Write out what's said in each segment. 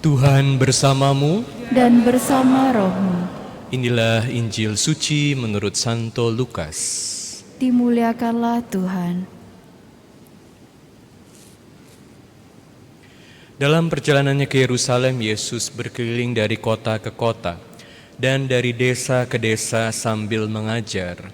Tuhan bersamamu. Dan bersama rohmu. Inilah Injil suci menurut Santo Lukas. Dimuliakanlah Tuhan. Dalam perjalanannya ke Yerusalem, Yesus berkeliling dari kota ke kota dan dari desa ke desa sambil mengajar.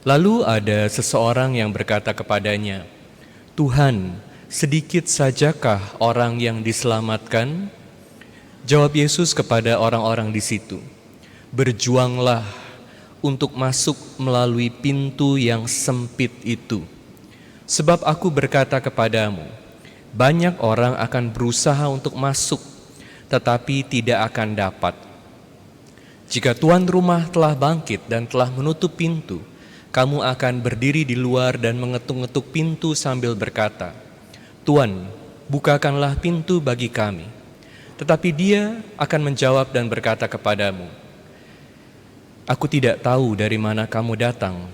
Lalu ada seseorang yang berkata kepadanya, "Tuhan, sedikit sajakah orang yang diselamatkan?" Jawab Yesus kepada orang-orang di situ, "Berjuanglah untuk masuk melalui pintu yang sempit itu. Sebab aku berkata kepadamu, banyak orang akan berusaha untuk masuk, tetapi tidak akan dapat. Jika tuan rumah telah bangkit dan telah menutup pintu, kamu akan berdiri di luar dan mengetuk-ngetuk pintu sambil berkata, 'Tuan, bukakanlah pintu bagi kami.' Tetapi dia akan menjawab dan berkata kepadamu, 'Aku tidak tahu dari mana kamu datang.'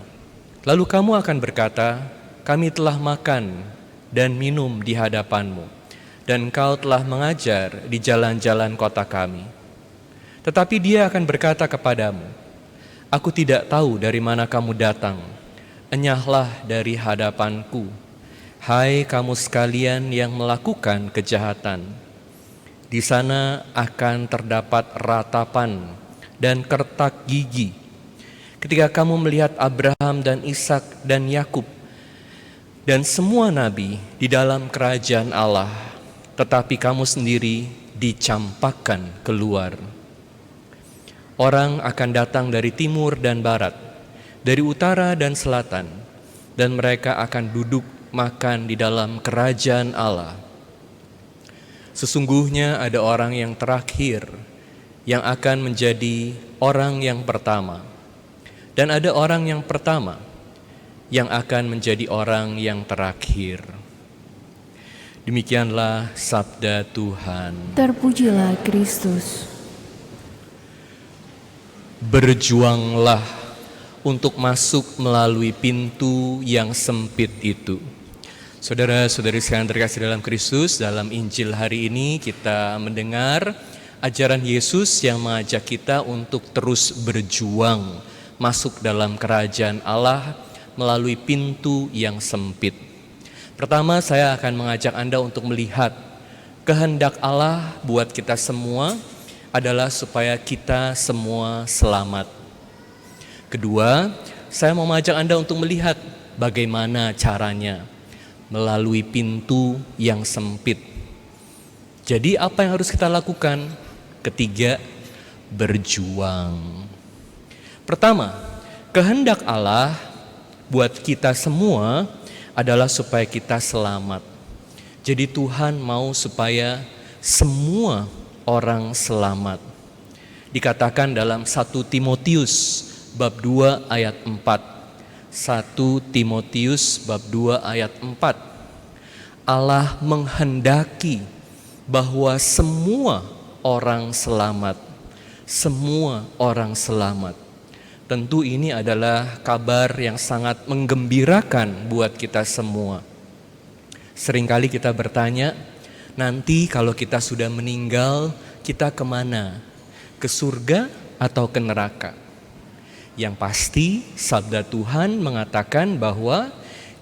Lalu kamu akan berkata, 'Kami telah makan dan minum di hadapanmu, dan engkau telah mengajar di jalan-jalan kota kami.' Tetapi dia akan berkata kepadamu, 'Aku tidak tahu dari mana kamu datang. Enyahlah dari hadapanku, hai kamu sekalian yang melakukan kejahatan.' Di sana akan terdapat ratapan dan kertak gigi ketika kamu melihat Abraham dan Ishak dan Yakub dan semua nabi di dalam kerajaan Allah, tetapi kamu sendiri dicampakkan keluar. Orang akan datang dari timur dan barat, dari utara dan selatan, dan mereka akan duduk makan di dalam kerajaan Allah. Sesungguhnya ada orang yang terakhir yang akan menjadi orang yang pertama, dan ada orang yang pertama yang akan menjadi orang yang terakhir." Demikianlah sabda Tuhan. Terpujilah Kristus. Berjuanglah untuk masuk melalui pintu yang sempit itu. Saudara-saudari sekalian terkasih dalam Kristus, dalam Injil hari ini kita mendengar ajaran Yesus yang mengajak kita untuk terus berjuang masuk dalam kerajaan Allah melalui pintu yang sempit. Pertama, saya akan mengajak Anda untuk melihat kehendak Allah buat kita semua adalah supaya kita semua selamat. Kedua, saya mau mengajak Anda untuk melihat bagaimana caranya melalui pintu yang sempit. Jadi apa yang harus kita lakukan? Ketiga, berjuang. Pertama, kehendak Allah buat kita semua adalah supaya kita selamat. Jadi Tuhan mau supaya semua orang selamat. Dikatakan dalam 1 Timotius bab 2 ayat 4. 1 Timotius bab 2 ayat 4. Allah menghendaki bahwa semua orang selamat. Semua orang selamat. Tentu ini adalah kabar yang sangat menggembirakan buat kita semua. Seringkali kita bertanya, nanti kalau kita sudah meninggal, kita kemana? Ke surga atau ke neraka? Yang pasti sabda Tuhan mengatakan bahwa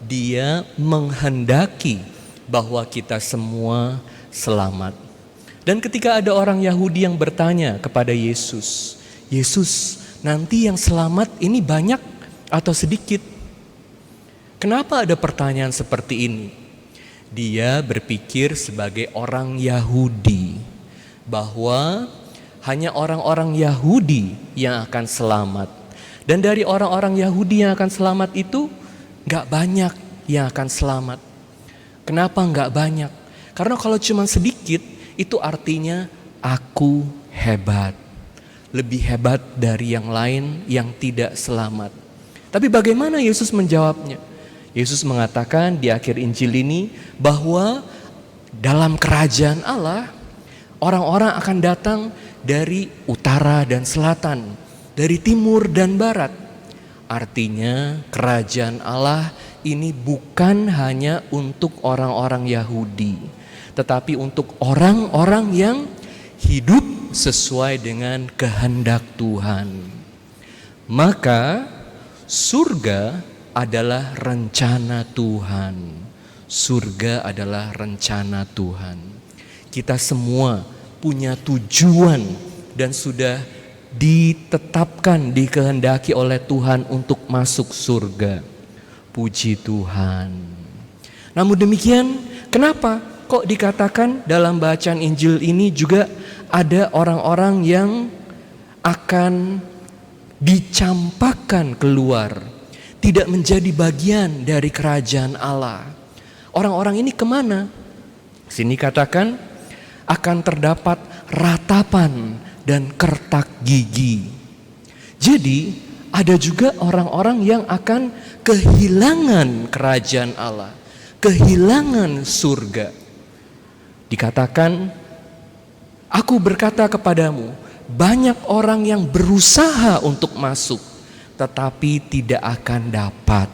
Dia menghendaki bahwa kita semua selamat. Dan ketika ada orang Yahudi yang bertanya kepada Yesus, "Yesus, nanti yang selamat ini banyak atau sedikit?" Kenapa ada pertanyaan seperti ini? Dia berpikir sebagai orang Yahudi bahwa hanya orang-orang Yahudi yang akan selamat. Dan dari orang-orang Yahudi yang akan selamat itu gak banyak yang akan selamat. Kenapa gak banyak? Karena kalau cuma sedikit itu artinya aku hebat. Lebih hebat dari yang lain yang tidak selamat. Tapi bagaimana Yesus menjawabnya? Yesus mengatakan di akhir Injil ini bahwa dalam kerajaan Allah orang-orang akan datang dari utara dan selatan, dari timur dan barat. Artinya kerajaan Allah ini bukan hanya untuk orang-orang Yahudi, tetapi untuk orang-orang yang hidup sesuai dengan kehendak Tuhan. Maka surga adalah rencana Tuhan. Surga adalah rencana Tuhan. Kita semua punya tujuan dan sudah ditetapkan, dikehendaki oleh Tuhan untuk masuk surga. Puji Tuhan. Namun demikian, kenapa kok dikatakan dalam bacaan Injil ini juga ada orang-orang yang akan dicampakkan keluar, tidak menjadi bagian dari kerajaan Allah? Orang-orang ini kemana? Sini katakan akan terdapat ratapan dan kertak gigi. Jadi ada juga orang-orang yang akan kehilangan kerajaan Allah, kehilangan surga. Dikatakan, aku berkata kepadamu, banyak orang yang berusaha untuk masuk, tetapi tidak akan dapat.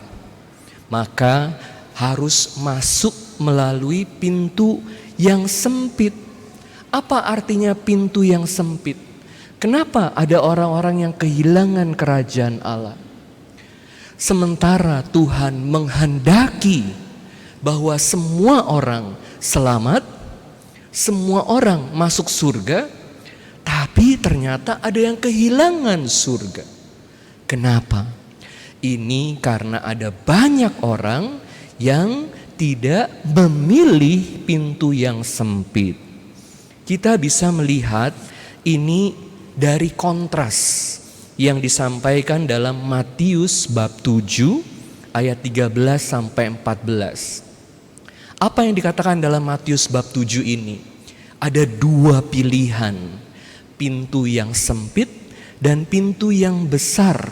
Maka harus masuk melalui pintu yang sempit. Apa artinya pintu yang sempit? Kenapa ada orang-orang yang kehilangan kerajaan Allah? Sementara Tuhan menghendaki bahwa semua orang selamat, semua orang masuk surga, tapi ternyata ada yang kehilangan surga. Kenapa? Ini karena ada banyak orang yang tidak memilih pintu yang sempit. Kita bisa melihat ini dari kontras yang disampaikan dalam Matius bab 7 ayat 13 sampai 14. Apa yang dikatakan dalam Matius bab 7 ini? Ada dua pilihan, pintu yang sempit dan pintu yang besar.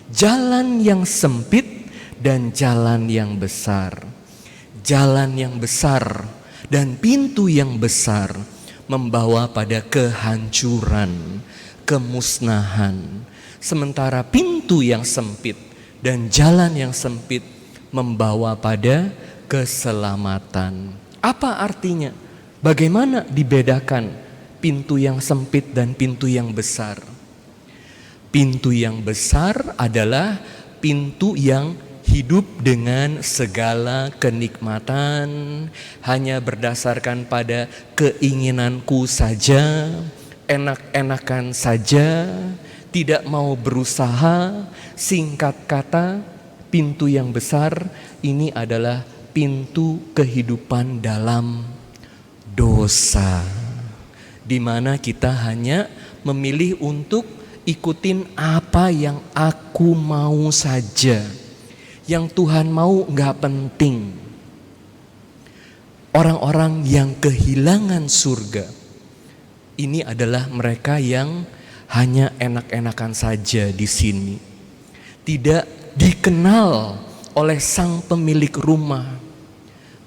Jalan yang sempit dan jalan yang besar. Jalan yang besar dan pintu yang besar membawa pada kehancuran, kemusnahan. Sementara pintu yang sempit dan jalan yang sempit membawa pada keselamatan. Apa artinya? Bagaimana dibedakan pintu yang sempit dan pintu yang besar? Pintu yang besar adalah pintu yang hidup dengan segala kenikmatan, hanya berdasarkan pada keinginanku saja, enak-enakan saja, tidak mau berusaha. Singkat kata, pintu yang besar ini adalah pintu kehidupan dalam dosa, di mana kita hanya memilih untuk ikutin apa yang aku mau saja. Yang Tuhan mau gak penting. Orang-orang yang kehilangan surga, ini adalah mereka yang hanya enak-enakan saja di sini. Tidak dikenal oleh sang pemilik rumah.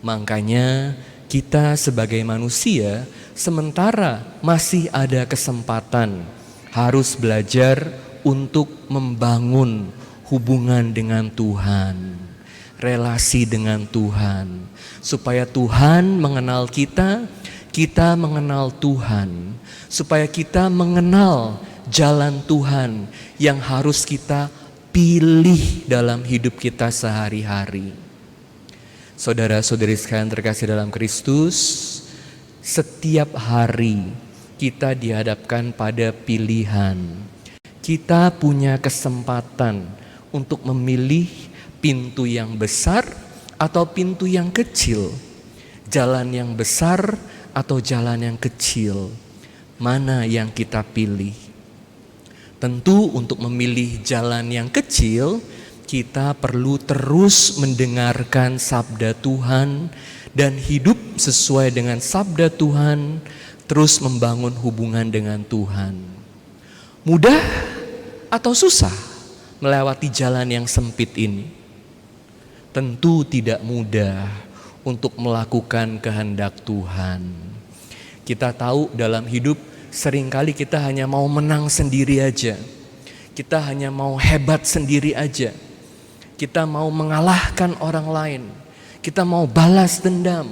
Makanya kita sebagai manusia, sementara masih ada kesempatan, harus belajar untuk membangun hubungan dengan Tuhan, relasi dengan Tuhan, supaya Tuhan mengenal kita, kita mengenal Tuhan, supaya kita mengenal jalan Tuhan yang harus kita pilih dalam hidup kita sehari-hari. Saudara-saudari sekalian terkasih dalam Kristus, setiap hari kita dihadapkan pada pilihan. Kita punya kesempatan untuk memilih pintu yang besar atau pintu yang kecil, jalan yang besar atau jalan yang kecil. Mana yang kita pilih? Tentu untuk memilih jalan yang kecil, kita perlu terus mendengarkan sabda Tuhan dan hidup sesuai dengan sabda Tuhan, terus membangun hubungan dengan Tuhan. Mudah atau susah melewati jalan yang sempit ini? Tentu tidak mudah untuk melakukan kehendak Tuhan. Kita tahu dalam hidup seringkali kita hanya mau menang sendiri aja. Kita hanya mau hebat sendiri aja. Kita mau mengalahkan orang lain. Kita mau balas dendam.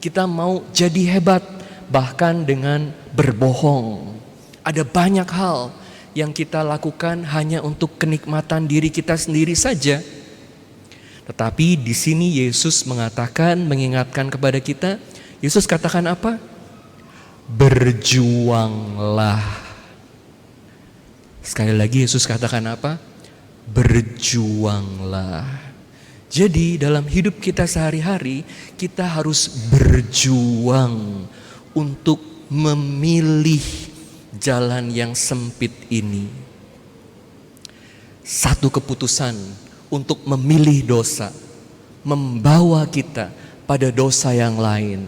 Kita mau jadi hebat, bahkan dengan berbohong. Ada banyak hal yang kita lakukan hanya untuk kenikmatan diri kita sendiri saja. Tetapi di sini Yesus mengatakan, mengingatkan kepada kita, Yesus katakan apa? Berjuanglah. Sekali lagi Yesus katakan apa? Berjuanglah. Jadi dalam hidup kita sehari-hari, kita harus berjuang untuk memilih jalan yang sempit ini. Satu keputusan untuk memilih dosa membawa kita pada dosa yang lain.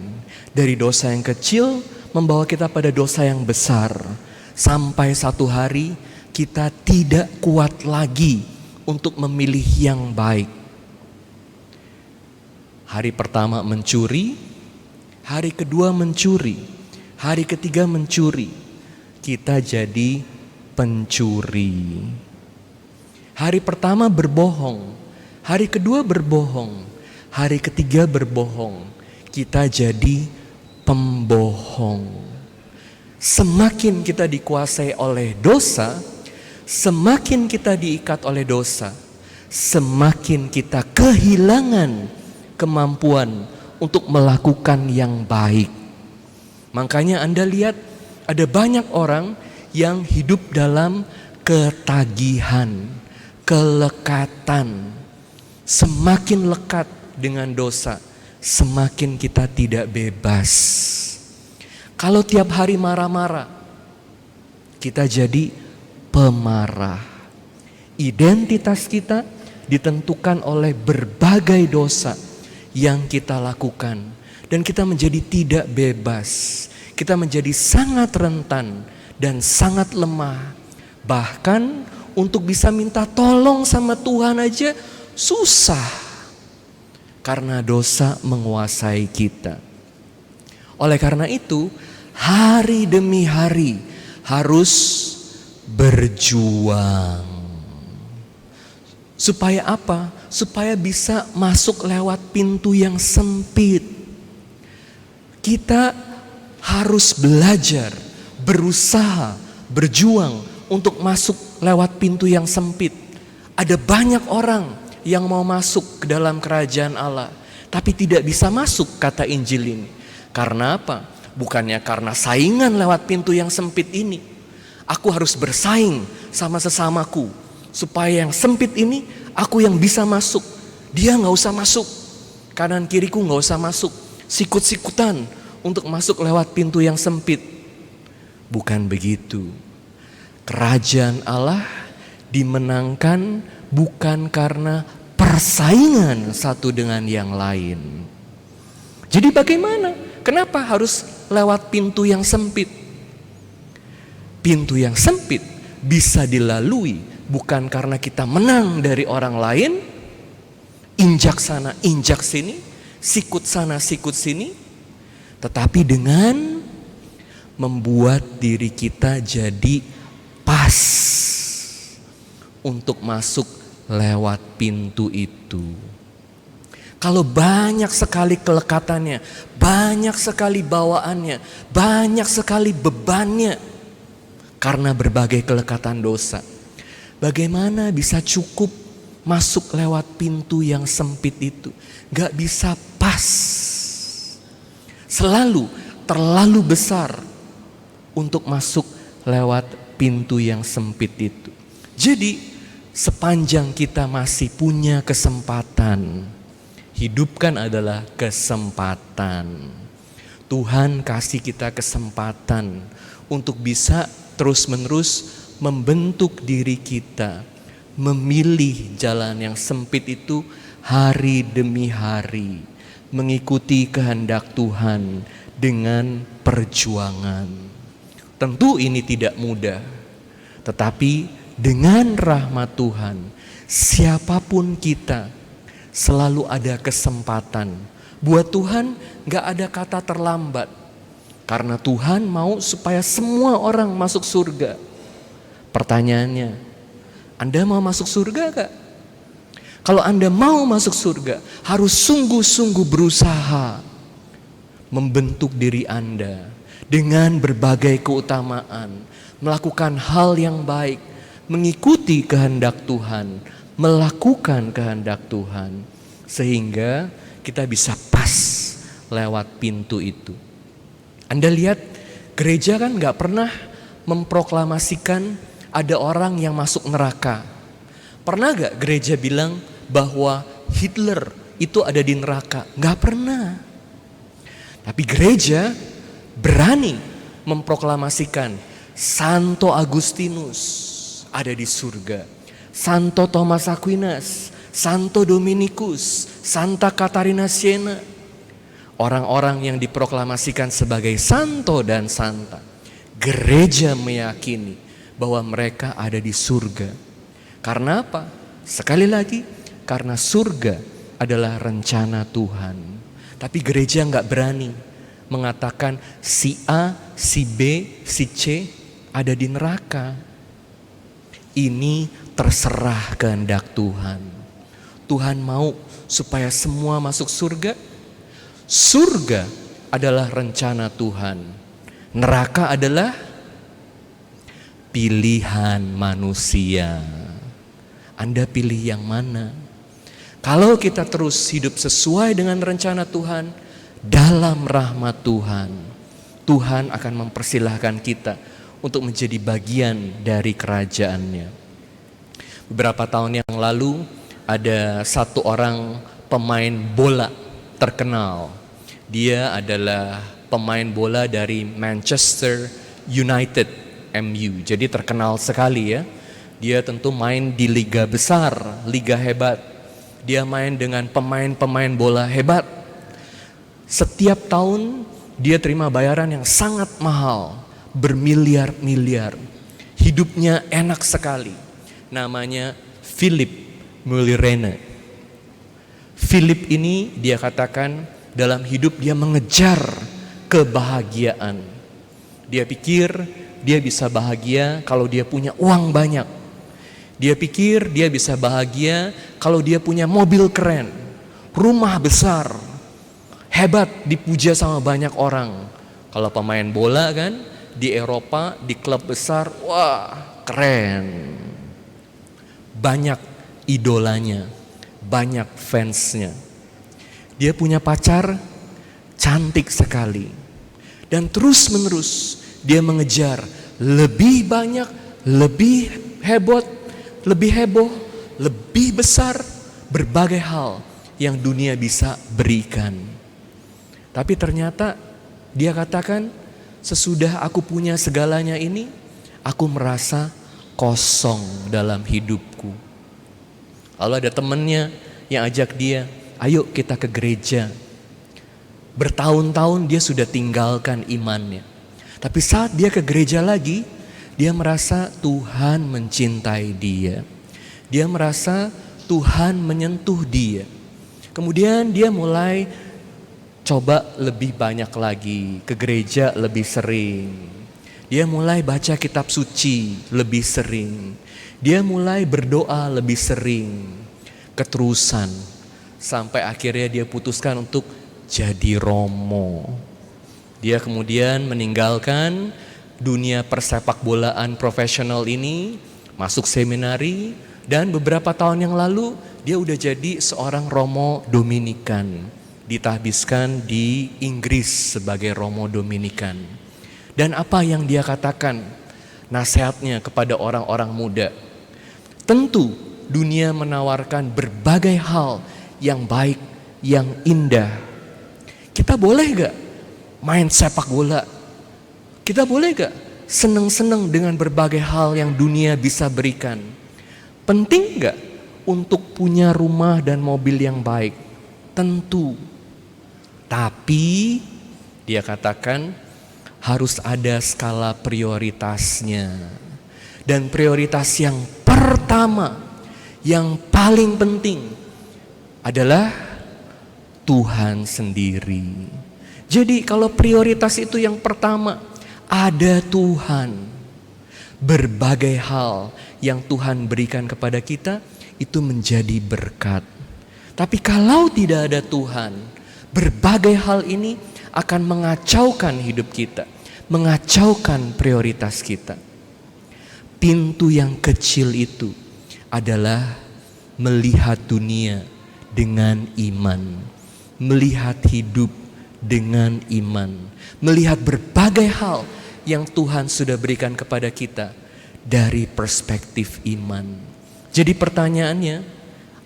Dari dosa yang kecil membawa kita pada dosa yang besar. Sampai satu hari kita tidak kuat lagi untuk memilih yang baik. Hari pertama mencuri, hari kedua mencuri, hari ketiga mencuri. Kita jadi pencuri. Hari pertama berbohong, hari kedua berbohong, hari ketiga berbohong. Kita jadi pembohong. Semakin kita dikuasai oleh dosa, semakin kita diikat oleh dosa, semakin kita kehilangan kemampuan untuk melakukan yang baik. Makanya Anda lihat ada banyak orang yang hidup dalam ketagihan, kelekatan. Semakin lekat dengan dosa, semakin kita tidak bebas. Kalau tiap hari marah-marah, kita jadi pemarah. Identitas kita ditentukan oleh berbagai dosa yang kita lakukan, dan kita menjadi tidak bebas. Kita menjadi sangat rentan dan sangat lemah. Bahkan untuk bisa minta tolong sama Tuhan aja susah, karena dosa menguasai kita. Oleh karena itu, hari demi hari harus berjuang. Supaya apa? Supaya bisa masuk lewat pintu yang sempit. Kita harus belajar, berusaha, berjuang untuk masuk lewat pintu yang sempit. Ada banyak orang yang mau masuk ke dalam kerajaan Allah, tapi tidak bisa masuk, kata Injil ini. Karena apa? Bukannya karena saingan lewat pintu yang sempit ini. Aku harus bersaing sama sesamaku, supaya yang sempit ini aku yang bisa masuk. Dia gak usah masuk, kanan kiriku gak usah masuk. Sikut-sikutan untuk masuk lewat pintu yang sempit. Bukan begitu. Kerajaan Allah dimenangkan bukan karena persaingan satu dengan yang lain. Jadi bagaimana? Kenapa harus lewat pintu yang sempit? Pintu yang sempit bisa dilalui bukan karena kita menang dari orang lain, injak sana, injak sini, sikut sana, sikut sini, tetapi dengan membuat diri kita jadi pas untuk masuk lewat pintu itu. Kalau banyak sekali kelekatannya, banyak sekali bawaannya, banyak sekali bebannya karena berbagai kelekatan dosa, bagaimana bisa cukup masuk lewat pintu yang sempit itu? Gak bisa pas. Selalu terlalu besar untuk masuk lewat pintu yang sempit itu. Jadi sepanjang kita masih punya kesempatan, hidupkan adalah kesempatan. Tuhan kasih kita kesempatan untuk bisa terus-menerus membentuk diri kita, memilih jalan yang sempit itu hari demi hari, mengikuti kehendak Tuhan dengan perjuangan. Tentu ini tidak mudah, tetapi dengan rahmat Tuhan, siapapun kita selalu ada kesempatan. Buat Tuhan gak ada kata terlambat, karena Tuhan mau supaya semua orang masuk surga. Pertanyaannya, Anda mau masuk surga gak? Kalau Anda mau masuk surga, harus sungguh-sungguh berusaha membentuk diri Anda dengan berbagai keutamaan, melakukan hal yang baik, mengikuti kehendak Tuhan, melakukan kehendak Tuhan, sehingga kita bisa pas lewat pintu itu. Anda lihat, gereja kan gak pernah memproklamasikan ada orang yang masuk neraka. Pernah gak gereja bilang bahwa Hitler itu ada di neraka? Gak pernah. Tapi gereja berani memproklamasikan Santo Agustinus ada di surga, Santo Thomas Aquinas, Santo Dominikus, Santa Katarina Siena. Orang-orang yang diproklamasikan sebagai santo dan santa, gereja meyakini bahwa mereka ada di surga. Karena apa? Sekali lagi, karena surga adalah rencana Tuhan. Tapi gereja nggak berani mengatakan si A, si B, si C ada di neraka. Ini terserah kehendak Tuhan. Tuhan mau supaya semua masuk surga. Surga adalah rencana Tuhan. Neraka adalah pilihan manusia. Anda pilih yang mana? Kalau kita terus hidup sesuai dengan rencana Tuhan, dalam rahmat Tuhan, Tuhan akan mempersilahkan kita untuk menjadi bagian dari kerajaannya. Beberapa tahun yang lalu ada satu orang pemain bola terkenal. Dia adalah pemain bola dari Manchester United, MU. Jadi terkenal sekali ya. Dia tentu main di liga besar, liga hebat. Dia main dengan pemain-pemain bola hebat. Setiap tahun dia terima bayaran yang sangat mahal, bermiliar-miliar. Hidupnya enak sekali. Namanya Philip Mulirene. Philip ini dia katakan dalam hidup dia mengejar kebahagiaan. Dia pikir dia bisa bahagia kalau dia punya uang banyak. Dia pikir dia bisa bahagia kalau dia punya mobil keren, rumah besar, hebat, dipuja sama banyak orang. Kalau pemain bola kan di Eropa, di klub besar, wah keren. Banyak idolanya, banyak fansnya. Dia punya pacar cantik sekali. Dan terus menerus dia mengejar lebih banyak, lebih heboh, lebih besar, berbagai hal yang dunia bisa berikan. Tapi ternyata dia katakan, sesudah aku punya segalanya ini, aku merasa kosong dalam hidupku. Lalu ada temannya yang ajak dia, ayo kita ke gereja. Bertahun-tahun dia sudah tinggalkan imannya. Tapi saat dia ke gereja lagi, dia merasa Tuhan mencintai dia. Dia merasa Tuhan menyentuh dia. Kemudian dia mulai coba lebih banyak lagi, ke gereja lebih sering. Dia mulai baca kitab suci lebih sering. Dia mulai berdoa lebih sering. Keterusan. Sampai akhirnya dia putuskan untuk jadi romo. Dia kemudian meninggalkan dunia persepak bolaan profesional ini, masuk seminari, dan beberapa tahun yang lalu dia udah jadi seorang romo Dominikan. Ditahbiskan di Inggris sebagai romo Dominikan. Dan apa yang dia katakan nasihatnya kepada orang-orang muda? Tentu dunia menawarkan berbagai hal yang baik, yang indah. Kita boleh gak main sepak bola? Kita boleh gak seneng-seneng dengan berbagai hal yang dunia bisa berikan? Penting gak untuk punya rumah dan mobil yang baik? Tentu. Tapi dia katakan harus ada skala prioritasnya. Dan prioritas yang pertama, yang paling penting adalah Tuhan sendiri. Jadi kalau prioritas itu yang pertama, ada Tuhan. Berbagai hal yang Tuhan berikan kepada kita itu menjadi berkat. Tapi kalau tidak ada Tuhan, berbagai hal ini akan mengacaukan hidup kita, mengacaukan prioritas kita. Pintu yang kecil itu adalah melihat dunia dengan iman, melihat hidup dengan iman, melihat berbagai hal yang Tuhan sudah berikan kepada kita dari perspektif iman. Jadi pertanyaannya,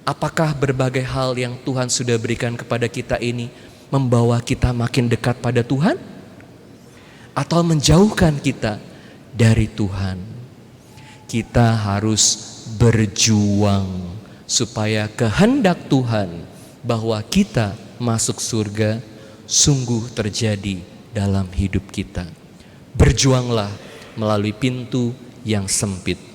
apakah berbagai hal yang Tuhan sudah berikan kepada kita ini membawa kita makin dekat pada Tuhan? Atau menjauhkan kita dari Tuhan? Kita harus berjuang supaya kehendak Tuhan bahwa kita masuk surga sungguh terjadi dalam hidup kita. Berjuanglah melalui pintu yang sempit.